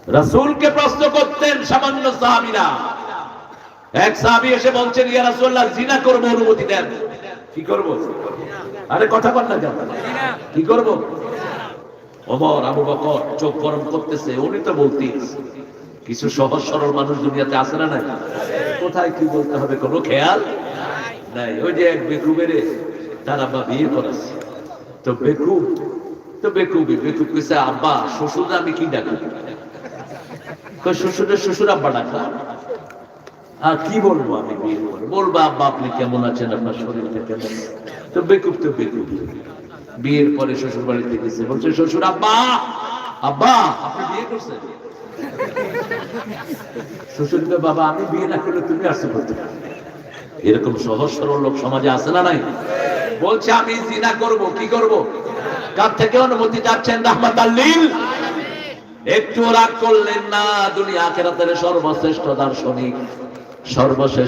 রাসূলকে প্রশ্ন করতেন সামান্য সাহাবীরা। এক সাহাবী এসে বলছেন, ইয়া রাসূলুল্লাহ, জিনা করব, অনুমতি দেন। কি করব? আরে কথা বল না কেন? কি করব? ওমর, আবু বকর চোখ গরম করতেছে। উনি তো বলতেন, কিছু সহজ সরল মানুষ দুনিয়াতে আছে না নাই? কোথায় কি বলতে হবে কোনো খেয়াল নাই। ওই যে এক বেকুবেরে তার আব্বা বিয়ে করেছে, তো বেকুব কইছে, আব্বা শ্বশুর আমি কি ডাকি? শ্বশুর আব্বা ডাকা। আর কি বলবো আমি? বিয়ে করে বলবো, আব্বা আপনি কেমন আছেন, আপনার শরীরটা কেমন? তো বেকুব বিয়ের পরে শ্বশুর বাড়িতে গেছে, বলছে শ্বশুর আব্বা আপনি বিয়ে করছেন? শ্বশুর, বাবা আমি বিয়ে না করলে তুমি আসতে করতে। এরকম সহজ সরল লোক সমাজে আছে না নাই? বলছে আমি জিনা করব। কি করব? কার থেকে অনুমতি চাচ্ছেন? রাহমাতাল লিল আলামিন। একটু রাগ করলেন না। দুনিয়া আখিরাতের সর্বশ্রেষ্ঠ দার্শনিক, সর্বশেষ